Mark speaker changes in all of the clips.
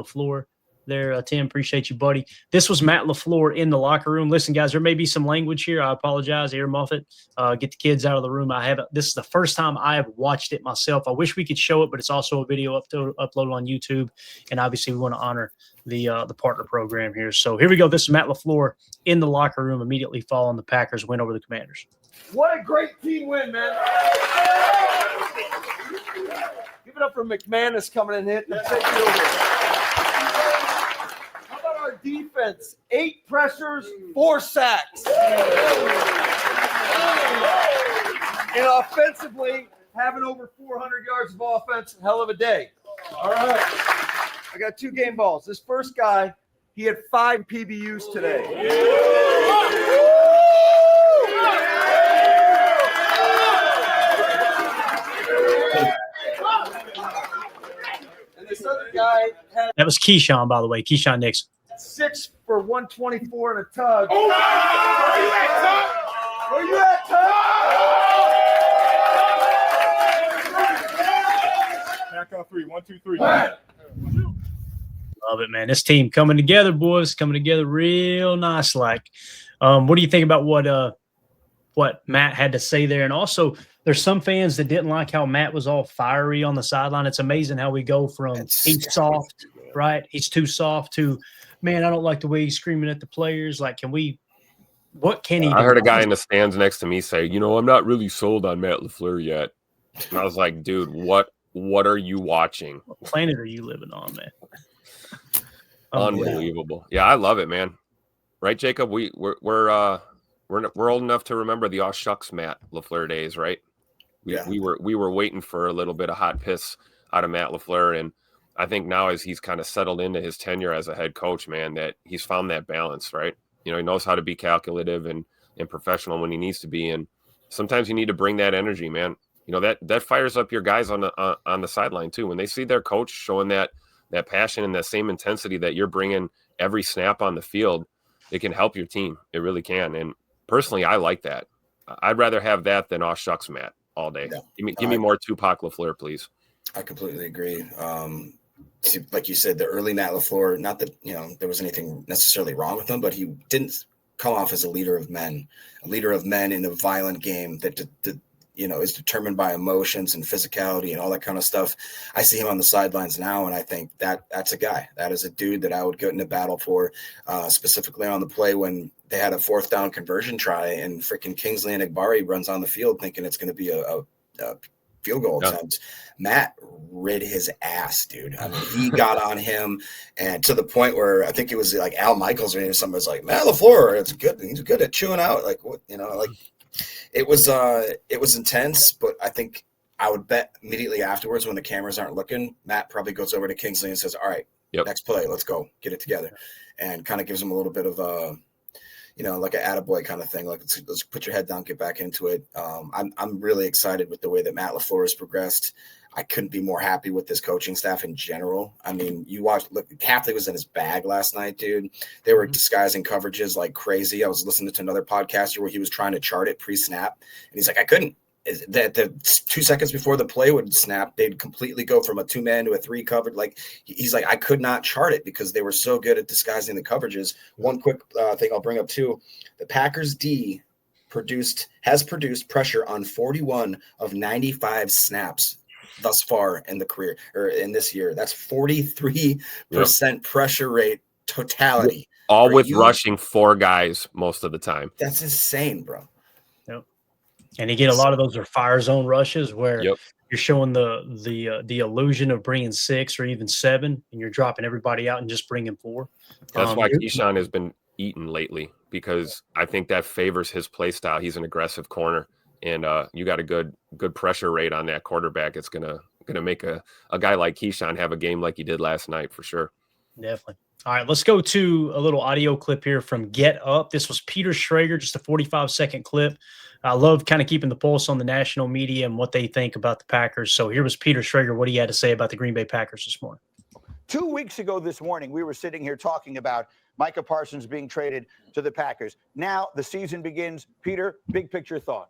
Speaker 1: LaFleur there. Tim, appreciate you, buddy. This was Matt LaFleur in the locker room. Listen, guys, there may be some language here. I apologize. Earmuff it. Get the kids out of the room. This is the first time I have watched it myself. I wish we could show it, but it's also a video uploaded on YouTube. And obviously, we want to honor the partner program here. So here we go. This is Matt LaFleur in the locker room immediately following the Packers win over the Commanders.
Speaker 2: What a great team win, man. Give it up for McManus coming in and hitting. How about our defense? 8 pressures, 4 sacks. And offensively, having over 400 yards of offense, hell of a day. All right. I got 2 game balls. This first guy, he had 5 PBUs today. And this other guy had
Speaker 1: That was Keyshawn, by the way. Keyshawn Nixon.
Speaker 2: 6 for 124 and a tug. Oh, where you at, Tug?
Speaker 3: Back on 3. 1, 2, 3.
Speaker 1: Love it, man. This team coming together, boys. Coming together real nice. Like, what do you think about what Matt had to say there? And also, there's some fans that didn't like how Matt was all fiery on the sideline. It's amazing how we go from he's soft, right? He's too soft to, man, I don't like the way he's screaming at the players. Like, what can he do?
Speaker 4: I heard a guy in the stands next to me say, I'm not really sold on Matt LaFleur yet. And I was like, dude, what are you watching?
Speaker 1: What planet are you living on, man?
Speaker 4: Unbelievable. Yeah, I love it, man. Right, Jacob? We're old enough to remember the aw shucks Matt LaFleur days, right? We were waiting for a little bit of hot piss out of Matt LaFleur, and I think now as he's kind of settled into his tenure as a head coach, man, that he's found that balance, right? He knows how to be calculative and professional when he needs to be, and sometimes you need to bring that energy, man. That fires up your guys on the sideline too when they see their coach showing that passion and that same intensity that you're bringing every snap on the field. It can help your team. It really can. And personally, I like that. I'd rather have that than aw shucks Matt all day. Yeah. Give me more Tupac LaFleur, please.
Speaker 5: I completely agree. Like you said, the early Matt LaFleur, not that there was anything necessarily wrong with him, but he didn't come off as a leader of men in a violent game that is determined by emotions and physicality and all that kind of stuff. I see him on the sidelines now, and I think that's a guy. That is a dude that I would get into battle for, specifically on the play when they had a 4th down conversion try, and freaking Kingsley Enagbare runs on the field thinking it's going to be a field goal attempt. Matt rid his ass, dude. I mean, he got on him, and to the point where I think it was like Al Michaels or somebody was like, Matt LaFleur, it's good. He's good at chewing out. Like, what, like. It was intense, but I think I would bet immediately afterwards when the cameras aren't looking, Matt probably goes over to Kingsley and says, all right, next play, let's go, get it together, and kind of gives him a little bit of like an attaboy kind of thing. Like, let's put your head down, get back into it. I'm really excited with the way that Matt LaFleur has progressed. I couldn't be more happy with this coaching staff in general. I mean, Hafley was in his bag last night, dude. They were disguising coverages like crazy. I was listening to another podcaster where he was trying to chart it pre-snap, and he's like, I couldn't. The 2 seconds before the play would snap, they'd completely go from a 2-man to a 3 covered. Like, he's like, I could not chart it because they were so good at disguising the coverages. One quick thing I'll bring up too: the Packers D has produced pressure on 41 of 95 snaps thus far in the career or in this year. That's 43% pressure rate totality.
Speaker 4: All with rushing 4 guys most of the time.
Speaker 5: That's insane, bro.
Speaker 1: Yep. And you get a lot of those are fire zone rushes where you're showing the illusion of bringing 6 or even 7, and you're dropping everybody out and just bringing 4.
Speaker 4: That's why Keyshawn has been eaten lately, because I think that favors his play style. He's an aggressive corner. And you got a good pressure rate on that quarterback. It's gonna make a guy like Keyshawn have a game like he did last night for sure.
Speaker 1: Definitely. All right, let's go to a little audio clip here from Get Up. This was Peter Schrager, just a 45-second clip. I love kind of keeping the pulse on the national media and what they think about the Packers. So here was Peter Schrager, what he had to say about the Green Bay Packers this morning.
Speaker 6: 2 weeks ago this morning, we were sitting here talking about Micah Parsons being traded to the Packers. Now the season begins. Peter, big picture thought.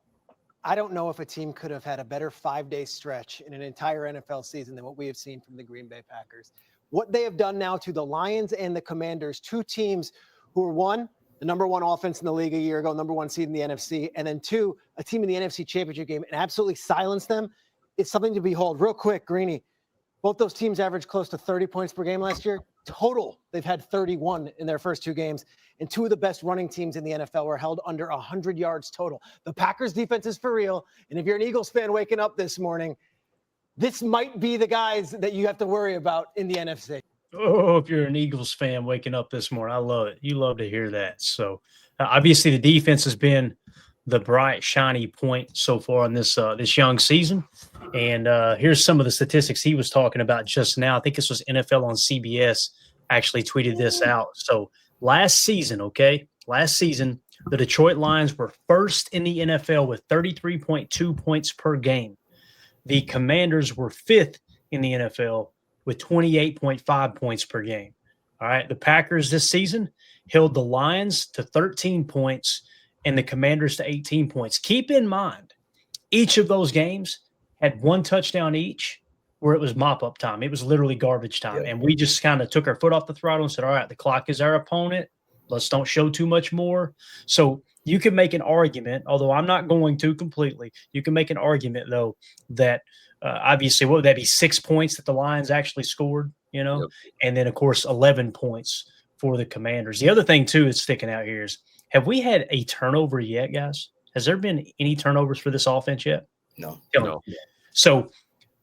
Speaker 7: I don't know if a team could have had a better 5-day stretch in an entire NFL season than what we have seen from the Green Bay Packers. what they have done now to the Lions and the Commanders, two teams who are one, the number one offense in the league a year ago, number one seed in the NFC, and then two, a team in the NFC Championship game, and absolutely silence them. It's something to behold. Real quick, Greeny, both those teams averaged close to 30 points per game last year. Total, they've had 31 in their first two games, and two of the best running teams in the NFL were held under 100 yards total. The Packers defense is for real, and if you're an Eagles fan waking up this morning, this might be the guys that you have to worry about in the NFC.
Speaker 1: Oh, if you're an Eagles fan waking up this morning, I love it. You love to hear that. So obviously the defense has been the bright, shiny point so far in this young season. And here's some of the statistics he was talking about just now. I think this was NFL on CBS actually tweeted this out. So last season, the Detroit Lions were first in the NFL with 33.2 points per game. The Commanders were fifth in the NFL with 28.5 points per game. All right. The Packers this season held the Lions to 13 points and the Commanders to 18 points. Keep in mind, each of those games had one touchdown each where it was mop-up time. It was literally garbage time.
Speaker 5: Yeah.
Speaker 1: And we just kind of took our foot off the throttle and said, all right, the clock is our opponent. Let's don't show too much more. So you can make an argument, although I'm not going to completely. You can make an argument, though, that obviously, what would that be? 6 points that the Lions actually scored,
Speaker 4: Yep.
Speaker 1: And then, of course, 11 points for the Commanders. The other thing, too, that's sticking out here is, have we had a turnover yet, guys? Has there been any turnovers for this offense yet?
Speaker 5: No.
Speaker 4: No.
Speaker 1: So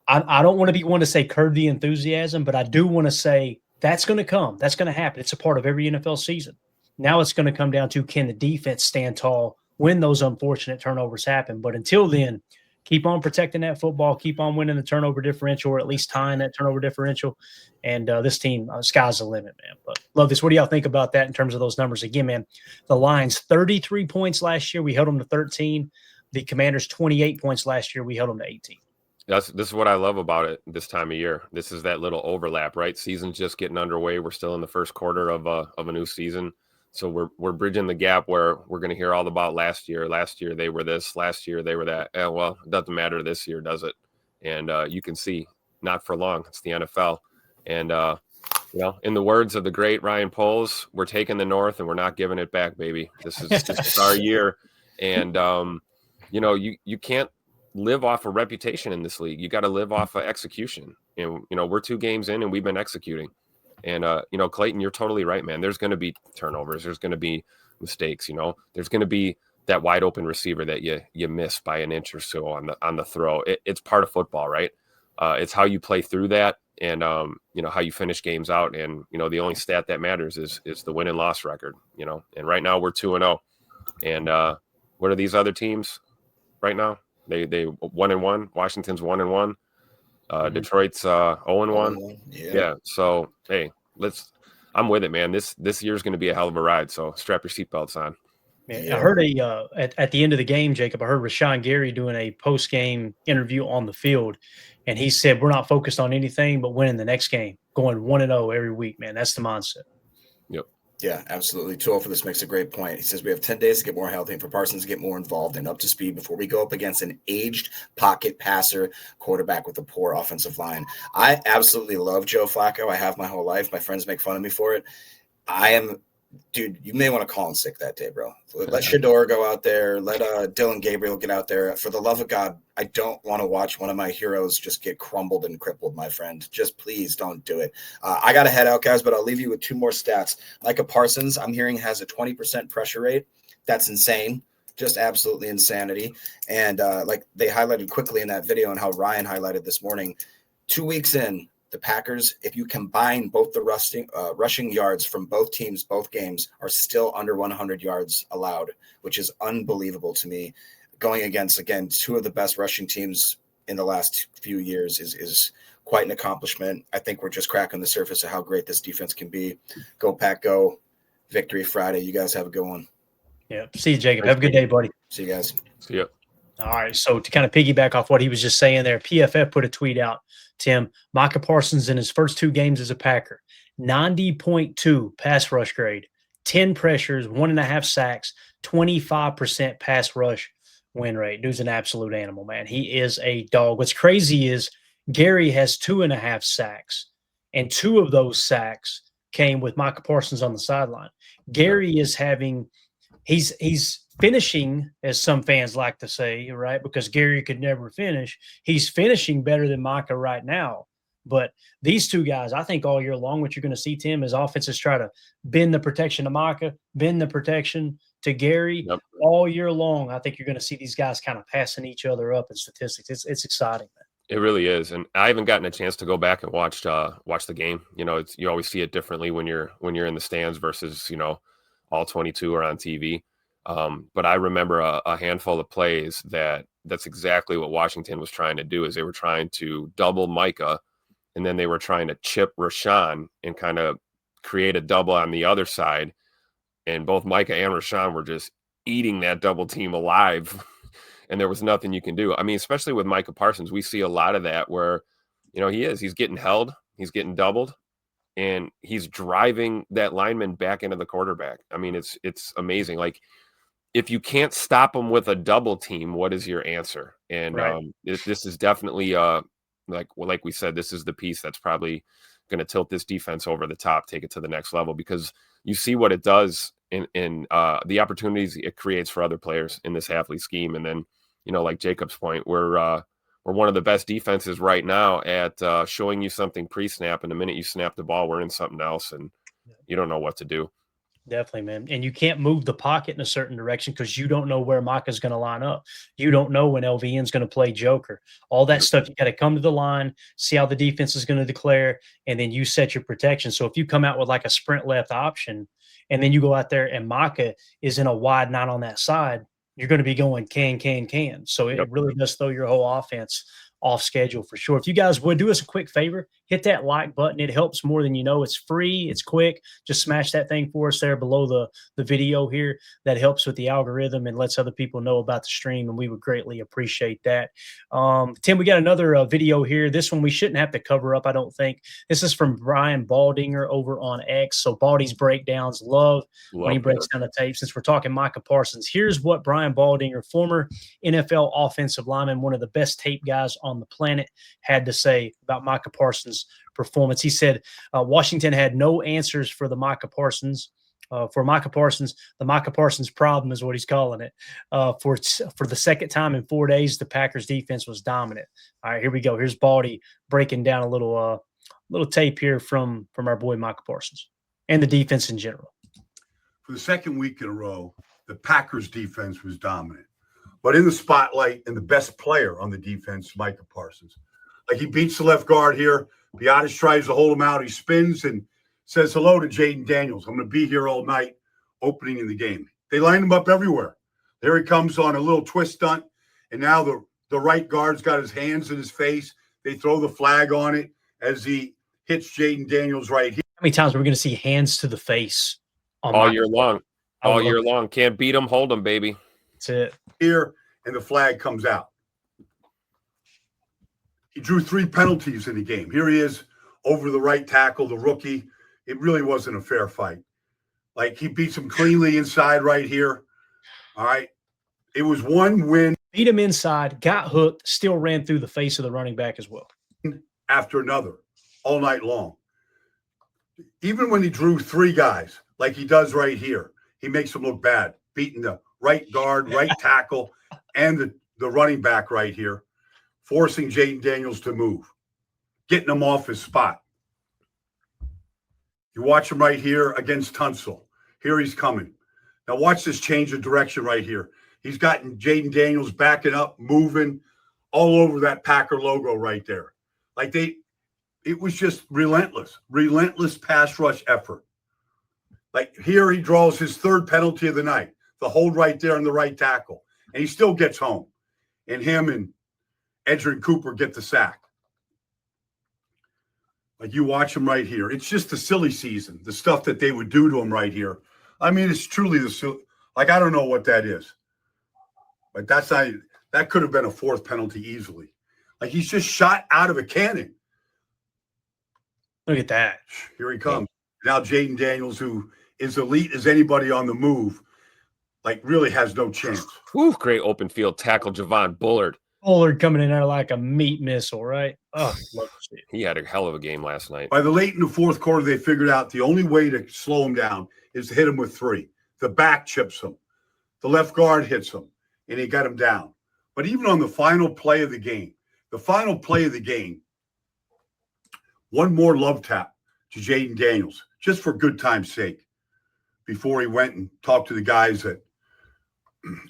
Speaker 1: I don't want to be one to say curb the enthusiasm, but I do want to say that's going to come. That's going to happen. It's a part of every NFL season. Now it's going to come down to, can the defense stand tall when those unfortunate turnovers happen? But until then, keep on protecting that football, keep on winning the turnover differential, or at least tying that turnover differential. And this team, sky's the limit, man. But love this. What do y'all think about that in terms of those numbers? Again, man, the Lions, 33 points last year. We held them to 13. The Commanders, 28 points last year. We held them to 18.
Speaker 4: This is what I love about it this time of year. This is that little overlap, right? Season's just getting underway. We're still in the first quarter of a new season. So we're bridging the gap where we're going to hear all about last year. Last year they were this. Last year they were that. Well, it doesn't matter this year, does it? And you can see, not for long. It's the NFL. And, in the words of the great Ryan Poles, we're taking the North and we're not giving it back, baby. This is our year. And, you can't live off a reputation in this league. You got to live off of execution. And, we're 2 games in and we've been executing. And, Clayton, you're totally right, man. There's going to be turnovers. There's going to be mistakes. There's going to be that wide open receiver that you miss by an inch or so on the throw. It's part of football, right? It's how you play through that and, how you finish games out. And, the only stat that matters is the win and loss record, and right now we're 2-0. And what are these other teams right now? They 1-1. Washington's 1-1. Detroit's 0-1. Yeah. So hey, I'm with it, man. This year's going to be a hell of a ride. So strap your seatbelts on.
Speaker 1: Man, I heard at the end of the game, Jacob, I heard Rashawn Gary doing a post-game interview on the field, and he said, we're not focused on anything but winning the next game, going 1-0 every week, man. That's the mindset.
Speaker 4: Yep.
Speaker 5: Yeah, absolutely. 2-0 for this makes a great point. He says we have 10 days to get more healthy and for Parsons to get more involved and up to speed before we go up against an aged pocket passer quarterback with a poor offensive line. I absolutely love Joe Flacco. I have my whole life. My friends make fun of me for it. Dude, you may want to call in sick that day, bro. Let Shador go out there. Let Dylan Gabriel get out there. For the love of God, I don't want to watch one of my heroes just get crumbled and crippled, my friend. Just please don't do it. I got to head out, guys, but I'll leave you with 2 more stats. Micah Parsons, I'm hearing, has a 20% pressure rate. That's insane. Just absolutely insanity. And like they highlighted quickly in that video and how Ryan highlighted this morning, 2 weeks in, the Packers, if you combine both the rushing yards from both teams, both games, are still under 100 yards allowed, which is unbelievable to me. Going against, again, 2 of the best rushing teams in the last few years is quite an accomplishment. I think we're just cracking the surface of how great this defense can be. Go Pack, go. Victory Friday. You guys have a good one.
Speaker 1: Yeah. See you, Jacob. Have a good day, buddy.
Speaker 5: See you guys.
Speaker 4: See ya.
Speaker 1: All right. So to kind of piggyback off what he was just saying there, PFF put a tweet out, Tim, Micah Parsons in his first 2 games as a Packer, 90.2 pass rush grade, 10 pressures, 1.5 sacks, 25% pass rush win rate. Dude's an absolute animal, man. He is a dog. What's crazy is Gary has 2.5 sacks and 2 of those sacks came with Micah Parsons on the sideline. Gary is having he's finishing, as some fans like to say, right? Because Gary could never finish. He's finishing better than Micah right now. But these 2 guys, I think all year long, what you're going to see, Tim, is offenses try to bend the protection to Micah, bend the protection to Gary.
Speaker 4: Yep.
Speaker 1: All year long. I think you're going to see these guys kind of passing each other up in statistics. It's exciting, man.
Speaker 4: It really is, and I haven't gotten a chance to go back and watch the game. You know, you always see it differently when you're in the stands versus all 22 are on TV. But I remember a handful of plays that's exactly what Washington was trying to do. Is they were trying to double Micah, and then they were trying to chip Rashawn and kind of create a double on the other side. And both Micah and Rashawn were just eating that double team alive. And there was nothing you can do. I mean, especially with Micah Parsons, we see a lot of that where, he's getting held, he's getting doubled, and he's driving that lineman back into the quarterback. I mean, it's amazing. Like, if you can't stop him with a double team, what is your answer? And
Speaker 1: right.
Speaker 4: This is definitely like we said, this is the piece that's probably going to tilt this defense over the top, take it to the next level, because you see what it does in the opportunities it creates for other players in this Hafley scheme. And then, like Jacob's point, we're one of the best defenses right now at showing you something pre-snap, and the minute you snap the ball, we're in something else, and you don't know what to do.
Speaker 1: Definitely, man. And you can't move the pocket in a certain direction because you don't know where Micah's going to line up. You don't know when LVN's going to play Joker. All that stuff, you got to come to the line, see how the defense is going to declare, and then you set your protection. So if you come out with like a sprint left option, and then you go out there and Micah is in a wide 9 on that side, you're going to be going can. So it really does throw your whole offense off schedule for sure. If you guys would do us a quick favor, hit that like button. It helps more than you know. It's free. It's quick. Just smash that thing for us there below the video here. That helps with the algorithm and lets other people know about the stream, and we would greatly appreciate that. Tim, we got another video here. This one we shouldn't have to cover up, I don't think. This is from Brian Baldinger over on X. So Baldy's breakdowns, love when he breaks down the tape. Since we're talking Micah Parsons, here's what Brian Baldinger, former NFL offensive lineman, one of the best tape guys on the planet, had to say about Micah Parsons' performance. He said Washington had no answers for the Micah Parsons. For Micah Parsons, the Micah Parsons problem is what he's calling it. For the second time in 4 days, the Packers defense was dominant. All right, here we go. Here's Baldy breaking down a little tape here from our boy Micah Parsons and the defense in general.
Speaker 8: For the second week in a row, the Packers defense was dominant. But in the spotlight, and the best player on the defense, Micah Parsons. Like, he beats the left guard here. Biotis tries to hold him out. He spins and says hello to Jaden Daniels. I'm going to be here all night opening in the game. They line him up everywhere. There he comes on a little twist stunt, and now the right guard's got his hands in his face. They throw the flag on it as he hits Jaden Daniels right here.
Speaker 1: How many times are we going to see hands to the face
Speaker 4: all year long? All year long. Can't beat them, hold them, baby.
Speaker 1: That's it.
Speaker 8: Here, and the flag comes out. He drew 3 penalties in the game. Here he is over the right tackle, the rookie. It really wasn't a fair fight. Like, he beats him cleanly inside right here. All right. It was one win.
Speaker 1: Beat him inside, got hooked, still ran through the face of the running back as well.
Speaker 8: After another, all night long. Even when he drew 3 guys, like he does right here, he makes them look bad, beating the right guard, right tackle, and the running back right here, forcing Jaden Daniels to move, getting him off his spot. You watch him right here against Tunsil. Here he's coming. Now watch this change of direction right here. He's gotten Jaden Daniels backing up, moving all over that Packer logo right there. Like, it was just relentless pass rush effort. Like, here he draws his 3rd penalty of the night, the hold right there on the right tackle, and he still gets home. And him and Edgerrin Cooper get the sack. Like, you watch him right here. It's just the silly season, the stuff that they would do to him right here. I mean, it's truly like, I don't know what that is. But that could have been a 4th penalty easily. Like, he's just shot out of a cannon.
Speaker 1: Look at that.
Speaker 8: Here he comes. Now Jaden Daniels, who is elite as anybody on the move, like, really has no chance.
Speaker 4: Whew, great open field tackle, Javon Bullard.
Speaker 1: Pollard coming in there like a meat missile, right? Oh, love to see it.
Speaker 4: He had a hell of a game last night.
Speaker 8: By the late in the fourth quarter, they figured out the only way to slow him down is to hit him with three. The back chips him. The left guard hits him, and he got him down. But even on the final play of the game, one more love tap to Jaden Daniels, just for good time's sake, before he went and talked to the guys at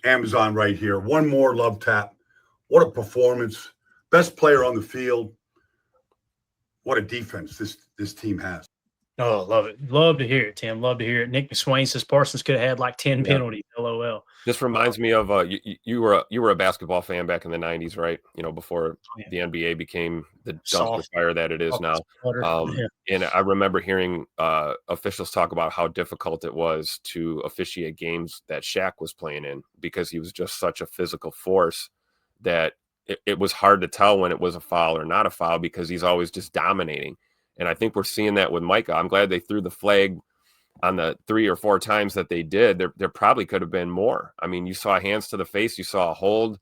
Speaker 8: Amazon right here. One more love tap. What a performance. Best player on the field. What a defense this team has.
Speaker 1: Oh, love it. Love to hear it, Tim. Love to hear it. Nick McSwain says Parsons could have had like 10 penalties. LOL.
Speaker 4: This reminds me of you were a basketball fan back in the 90s, right? You know, before the NBA became the dumpster fire that it is now. And I remember hearing officials talk about how difficult it was to officiate games that Shaq was playing in, because he was just such a physical force that it was hard to tell when it was a foul or not a foul, because he's always just dominating. And I think we're seeing that with Micah. I'm glad they threw the flag on the 3 or 4 times that they did. There probably could have been more. I mean, you saw hands to the face, you saw a hold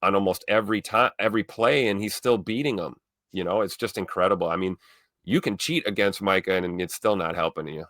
Speaker 4: on almost every play, and he's still beating them. You know, it's just incredible. I mean, you can cheat against Micah and it's still not helping you.